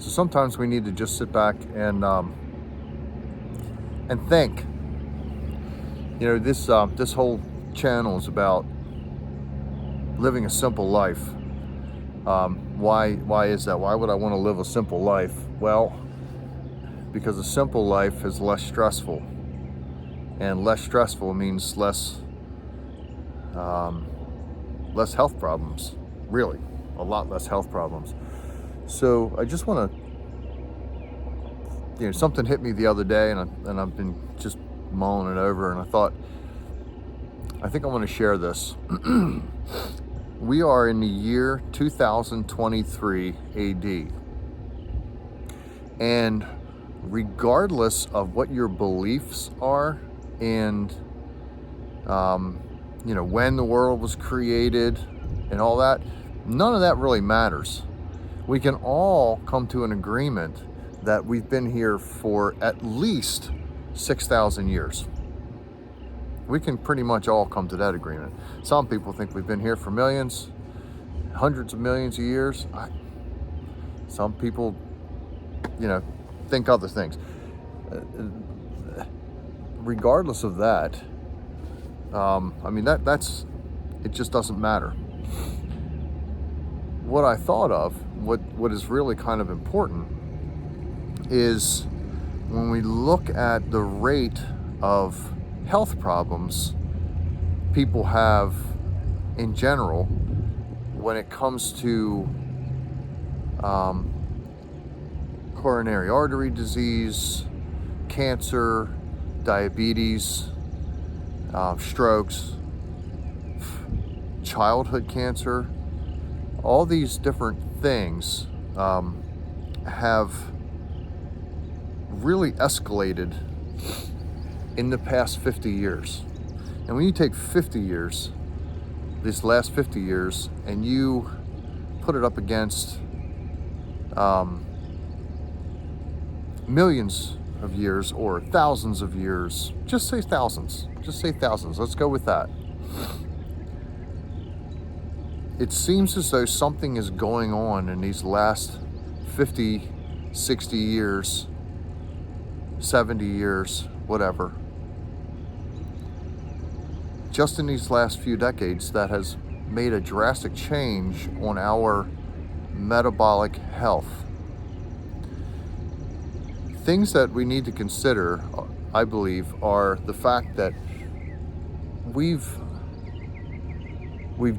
So sometimes we need to just sit back and think. You know, this whole channel is about living a simple life. Why is that? Why would I want to live a simple life? Well, because a simple life is less stressful, and less stressful means less health problems. Really, a lot less health problems. So I just want to, something hit me the other day, and I've been just mulling it over, and I think I want to share this. We are in the year 2023 AD. And regardless of what your beliefs are and, when the world was created and all that, none of that really matters. We can all come to an agreement that we've been here for at least 6,000 years. We can pretty much all come to that agreement. Some people think we've been here for millions, hundreds of millions of years. Some people, think other things. Regardless of that, that's it just doesn't matter. What I thought of, what is really kind of important, is when we look at the rate of health problems people have in general when it comes to coronary artery disease, cancer, diabetes, strokes, childhood cancer, all these different things have really escalated in the past 50 years. And when you take 50 years, these last 50 years, and you put it up against millions of years or thousands of years, just say thousands, let's go with that. It seems as though something is going on in these last 50, 60 years, 70 years, whatever, just in these last few decades, that has made a drastic change on our metabolic health. Things that we need to consider, I believe, are the fact that we've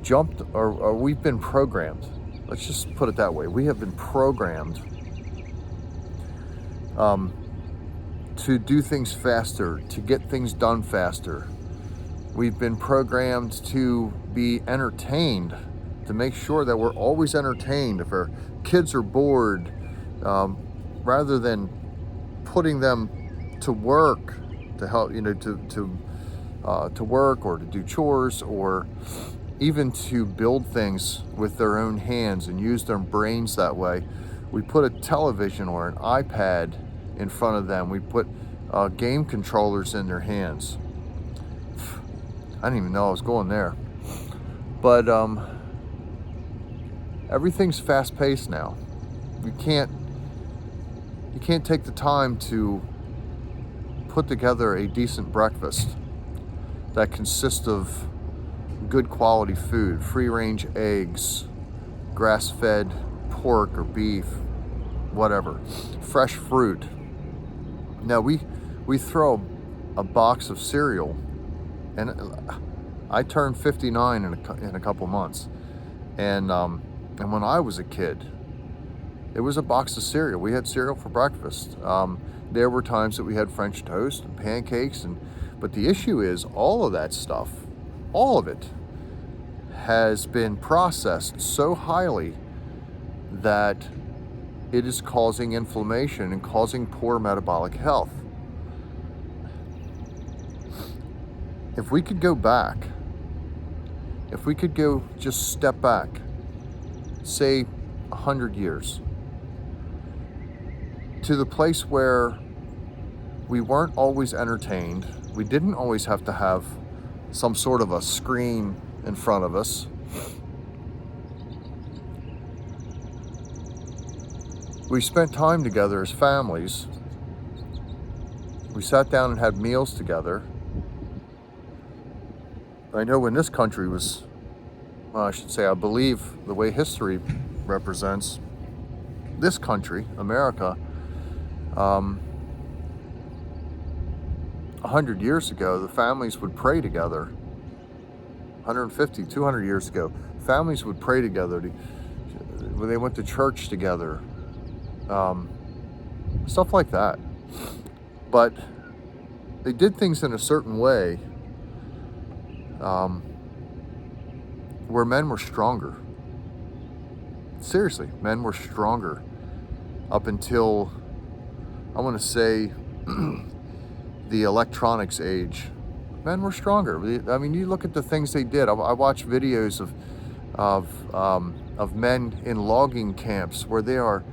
jumped, or we've been programmed. Let's just put it that way. We have been programmed to do things faster, to get things done faster. We've been programmed to be entertained, to make sure that we're always entertained. If our kids are bored, rather than putting them to work to help, to work or to do chores, or even to build things with their own hands and use their brains that way, we put a television or an iPad in front of them. We put game controllers in their hands. I didn't even know I was going there. But everything's fast-paced now. You can't take the time to put together a decent breakfast that consists of good quality food, free-range eggs, grass-fed pork or beef, whatever, fresh fruit. Now we throw a box of cereal, and I turned 59 in a couple months, and when I was a kid, it was a box of cereal. We had cereal for breakfast. There were times that we had French toast and pancakes, but the issue is all of that stuff, all of it, has been processed so highly that it is causing inflammation and causing poor metabolic health. If we could go back, if we could go just step back, say 100 years, to the place where we weren't always entertained, we didn't always have to have some sort of a screen in front of us. We spent time together as families. We sat down and had meals together. I know when this country was, well, I should say, I believe the way history represents this country, America, 100 years ago, the families would pray together. 150, 200 years ago, families would pray together. When they went to church together, stuff like that. But they did things in a certain way where men were stronger. Seriously, men were stronger up until, I want to say, the electronics age. Men were stronger. I mean, you look at the things they did. I watch videos of men in logging camps where they are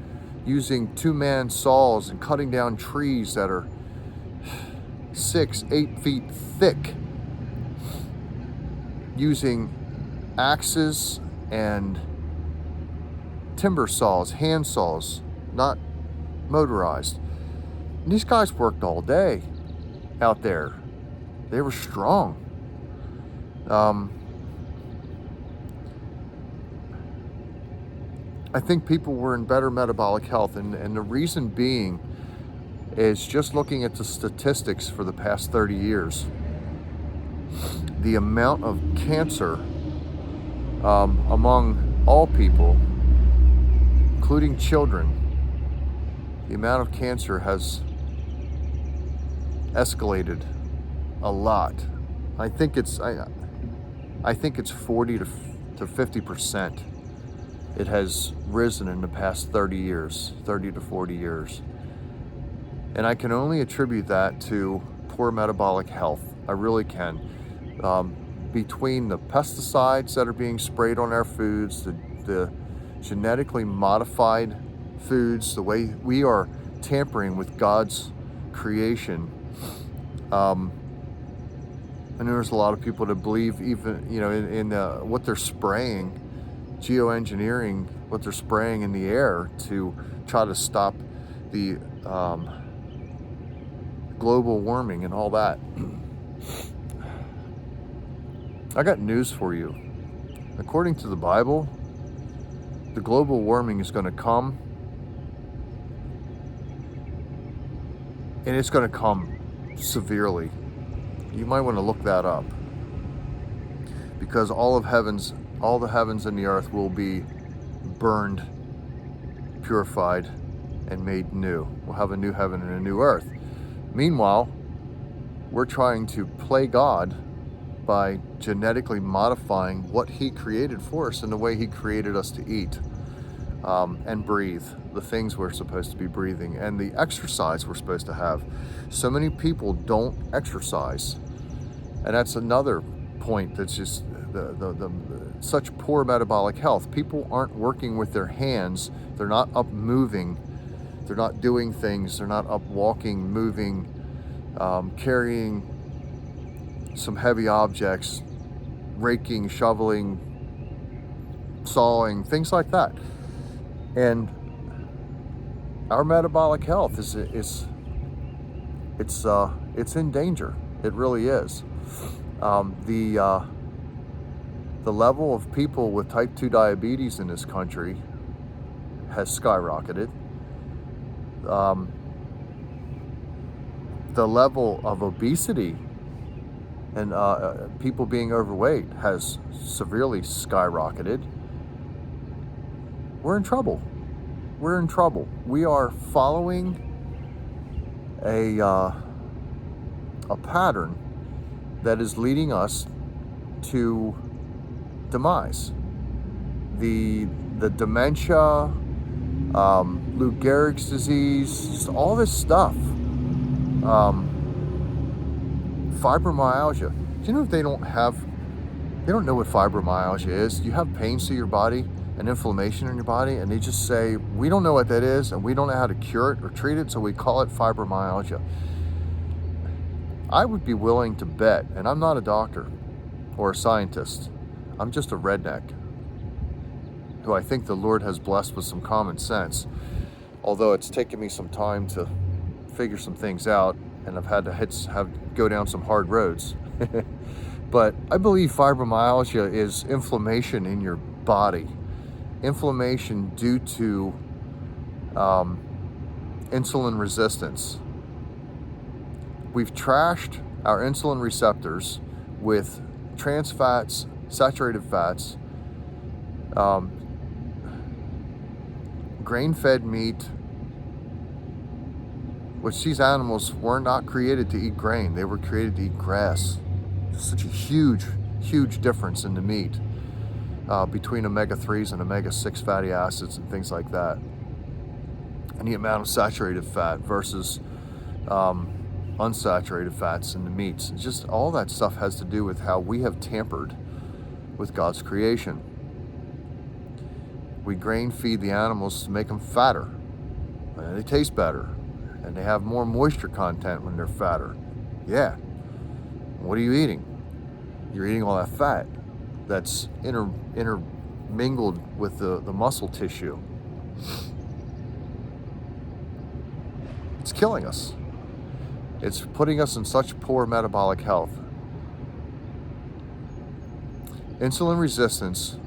using two-man saws and cutting down trees that are 6-8 feet thick, using axes and timber saws, hand saws, not motorized. And these guys worked all day out there. They were strong. I think people were in better metabolic health, and the reason being is just looking at the statistics for the past 30 years. The amount of cancer among all people, including children, the amount of cancer has escalated a lot. I think it's 40 to 50%. It has risen in the past 30 to 40 years. And I can only attribute that to poor metabolic health. I really can. Between the pesticides that are being sprayed on our foods, the genetically modified foods, the way we are tampering with God's creation. And there's a lot of people that believe even, in what they're spraying, geoengineering, what they're spraying in the air to try to stop the global warming and all that. I got news for you. According to the Bible, the global warming is going to come, and it's going to come severely. You might want to look that up, because all the heavens and the earth will be burned, purified, and made new. We'll have a new heaven and a new earth. Meanwhile, we're trying to play God by genetically modifying what He created for us and the way He created us to eat and breathe, the things we're supposed to be breathing, and the exercise we're supposed to have. So many people don't exercise, and that's another point that's just the such poor metabolic health. People aren't working with their hands. They're not up moving. They're not doing things. They're not up walking, moving, carrying some heavy objects, raking, shoveling, sawing, things like that. And our metabolic health is in danger. It really is. The level of people with type 2 diabetes in this country has skyrocketed. The level of obesity and people being overweight has severely skyrocketed. We're in trouble. We're in trouble. We are following a pattern that is leading us to demise. The dementia, Lou Gehrig's disease, just all this stuff. Fibromyalgia. Do you know if they don't know what fibromyalgia is? You have pains to your body and inflammation in your body, and they just say, we don't know what that is, and we don't know how to cure it or treat it, so we call it fibromyalgia. I would be willing to bet, and I'm not a doctor or a scientist, I'm just a redneck who I think the Lord has blessed with some common sense. although it's taken me some time to figure some things out, and I've had to go down some hard roads. But I believe fibromyalgia is inflammation in your body, inflammation due to insulin resistance. We've trashed our insulin receptors with trans fats, saturated fats, grain-fed meat, which these animals were not created to eat grain. They were created to eat grass. Such a huge, huge difference in the meat between omega-3s and omega-6 fatty acids and things like that. And the amount of saturated fat versus unsaturated fats in the meats. It's just all that stuff has to do with how we have tampered with God's creation. We grain feed the animals to make them fatter. And they taste better. And they have more moisture content when they're fatter. Yeah. What are you eating? You're eating all that fat that's intermingled with the muscle tissue. It's killing us. It's putting us in such poor metabolic health. Insulin resistance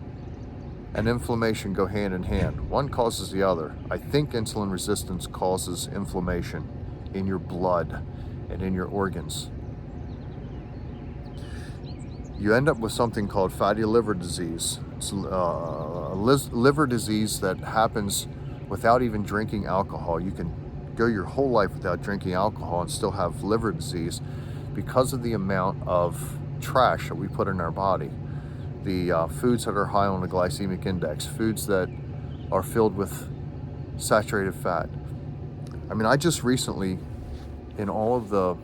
and inflammation go hand in hand. One causes the other. I think insulin resistance causes inflammation in your blood and in your organs. You end up with something called fatty liver disease. It's a liver disease that happens without even drinking alcohol. You can go your whole life without drinking alcohol and still have liver disease because of the amount of trash that we put in our body. The foods that are high on the glycemic index, foods that are filled with saturated fat. I mean, I just recently, in all of the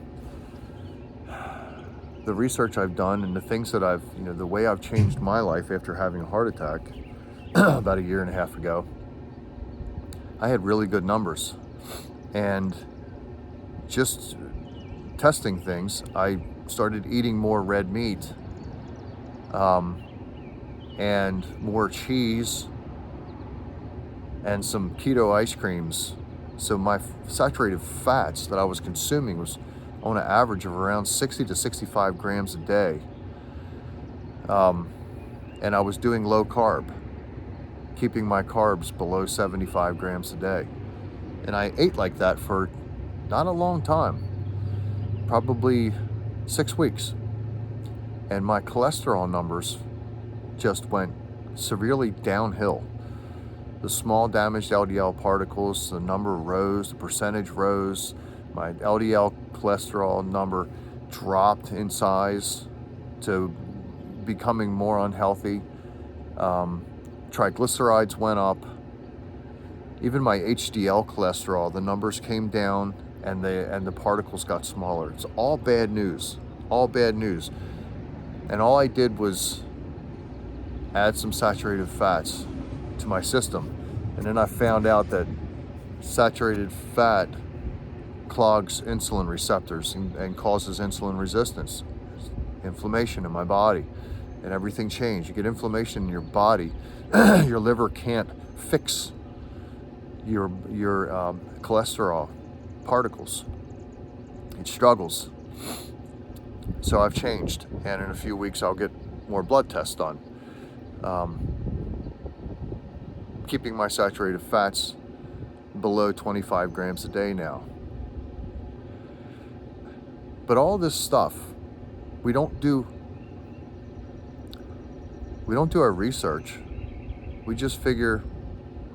research I've done and the things that the way I've changed my life after having a heart attack about 1.5 years ago, I had really good numbers. And just testing things, I started eating more red meat and more cheese and some keto ice creams. So my saturated fats that I was consuming was on an average of around 60 to 65 grams a day. And I was doing low carb, keeping my carbs below 75 grams a day. And I ate like that for not a long time, probably 6 weeks. And my cholesterol numbers just went severely downhill. The small damaged LDL particles, the number rose, the percentage rose. My LDL cholesterol number dropped in size to becoming more unhealthy. Triglycerides went up. Even my HDL cholesterol, the numbers came down and the particles got smaller. It's all bad news, all bad news. And all I did was add some saturated fats to my system. And then I found out that saturated fat clogs insulin receptors and causes insulin resistance, inflammation in my body, and everything changed. You get inflammation in your body, your liver can't fix your cholesterol particles. It struggles. So I've changed, and in a few weeks I'll get more blood tests done. Keeping my saturated fats below 25 grams a day now. But all this stuff, we don't do our research. We just figure,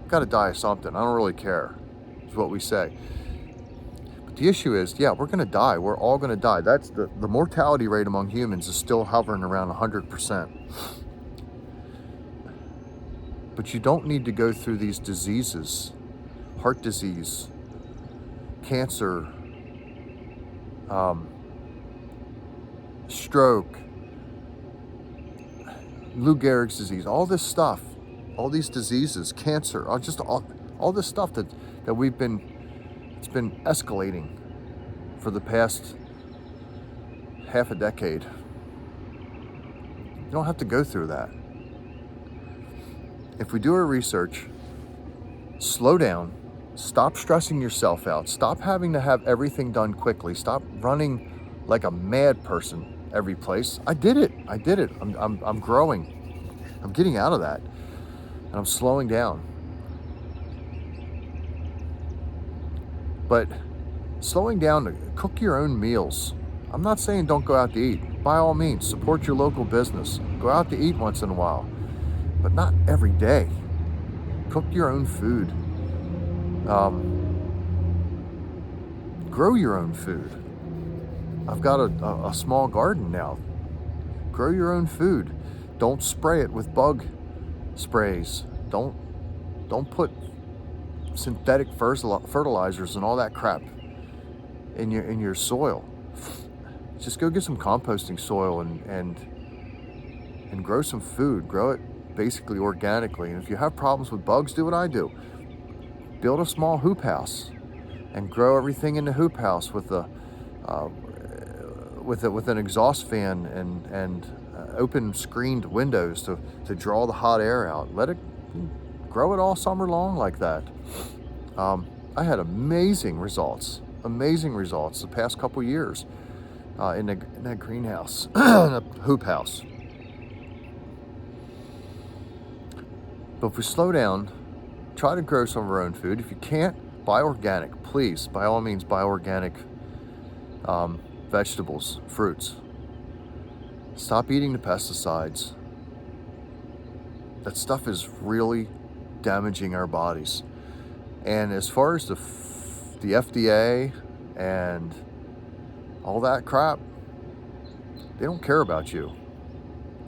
got to die of something. I don't really care, is what we say. But the issue is, yeah, we're going to die. We're all going to die. That's the mortality rate among humans is still hovering around 100%. But you don't need to go through these diseases, heart disease, cancer, stroke, Lou Gehrig's disease, all this stuff, all these diseases, cancer, all this stuff that it's been escalating for the past half a decade. You don't have to go through that. If we do our research, slow down, Stop stressing yourself out. Stop having to have everything done quickly. Stop running like a mad person every place. I did it. I'm growing. I'm getting out of that. And I'm slowing down. But slowing down to cook your own meals. I'm not saying don't go out to eat. By all means, support your local business. Go out to eat once in a while, but not every day. Cook your own food. Grow your own food. I've got a small garden now. Grow your own food. Don't spray it with bug sprays. Don't put synthetic fertilizers and all that crap in your soil. Just go get some composting soil and grow some food. Grow it basically organically. And if you have problems with bugs, do what I do. Build a small hoop house and grow everything in the hoop house with an exhaust fan and open screened windows to draw the hot air out. Let it grow it all summer long like that. I had amazing results the past couple years in that greenhouse, in a hoop house. But if we slow down, try to grow some of our own food. If you can't, buy organic. Please, by all means, buy organic vegetables, fruits. Stop eating the pesticides. That stuff is really damaging our bodies. And as far as the FDA and all that crap, they don't care about you.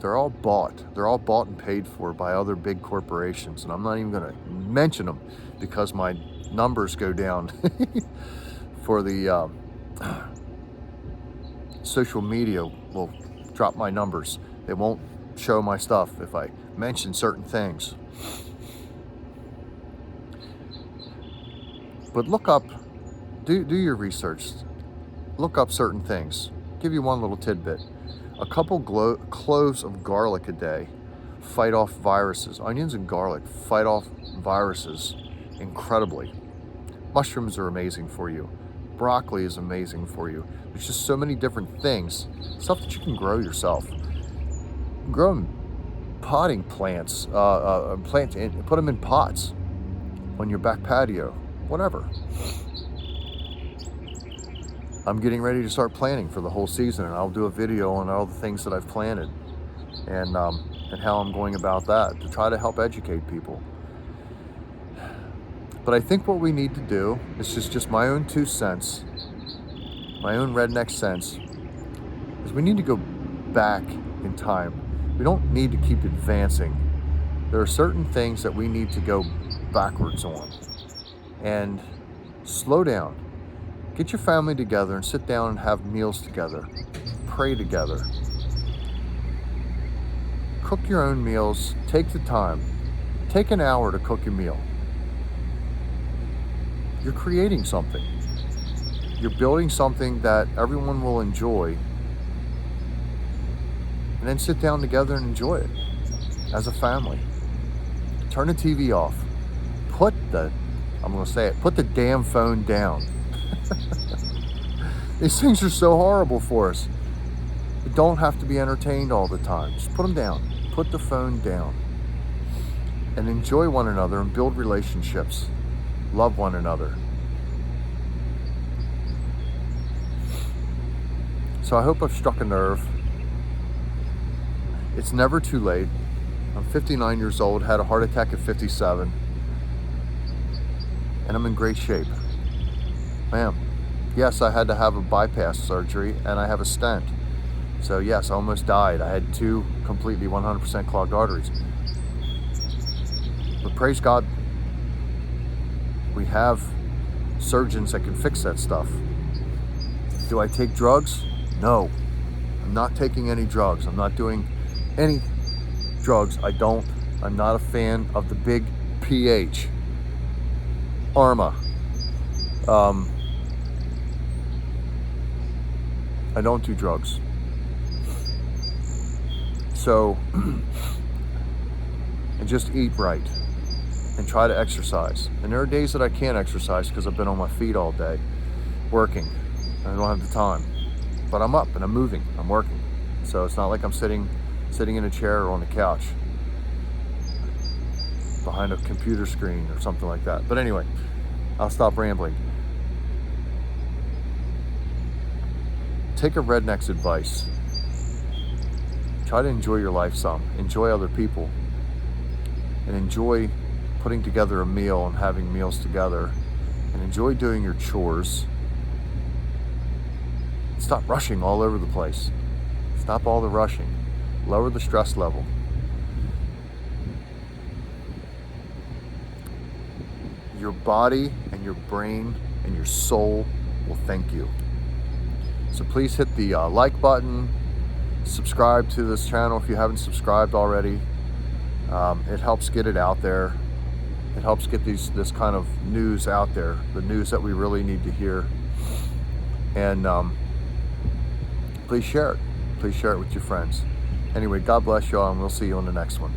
They're all bought. They're all bought and paid for by other big corporations. And I'm not even going to mention them because my numbers go down for the social media will drop my numbers. It won't show my stuff if I mention certain things. But look up, do your research. Look up certain things. Give you one little tidbit. A couple cloves of garlic a day fight off viruses. Onions and garlic fight off viruses incredibly. Mushrooms are amazing for you. Broccoli is amazing for you. There's just so many different things. Stuff that you can grow yourself. Grow potting plants, and put them in pots on your back patio, whatever. I'm getting ready to start planting for the whole season, and I'll do a video on all the things that I've planted and how I'm going about that to try to help educate people. But I think what we need to do, this is just my own 2 cents, my own redneck sense, is we need to go back in time. We don't need to keep advancing. There are certain things that we need to go backwards on and slow down. Get your family together and sit down and have meals together. Pray together. Cook your own meals. Take the time. Take an hour to cook your meal. You're creating something. You're building something that everyone will enjoy. And then sit down together and enjoy it as a family. Turn the TV off. Put the damn phone down. These things are so horrible for us. We don't have to be entertained all the time. Just put them down. Put the phone down. And enjoy one another and build relationships. Love one another. So I hope I've struck a nerve. It's never too late. I'm 59 years old, had a heart attack at 57. And I'm in great shape. Ma'am. Yes, I had to have a bypass surgery and I have a stent. So yes, I almost died. I had 2 completely 100% clogged arteries. But praise God, we have surgeons that can fix that stuff. Do I take drugs? No. I'm not taking any drugs. I'm not doing any drugs. I'm not a fan of the big PH. Arma. I don't do drugs. So, and just eat right and try to exercise. And there are days that I can't exercise because I've been on my feet all day working. I don't have the time. But I'm up and I'm moving, I'm working. So it's not like I'm sitting in a chair or on the couch behind a computer screen or something like that. But anyway, I'll stop rambling. Take a redneck's advice. Try to enjoy your life some. Enjoy other people. And enjoy putting together a meal and having meals together. And enjoy doing your chores. Stop rushing all over the place. Stop all the rushing. Lower the stress level. Your body and your brain and your soul will thank you. So please hit the like button. Subscribe to this channel if you haven't subscribed already. It helps get it out there. It helps get this kind of news out there, the news that we really need to hear. And please share it. Please share it with your friends. Anyway, God bless y'all, and we'll see you on the next one.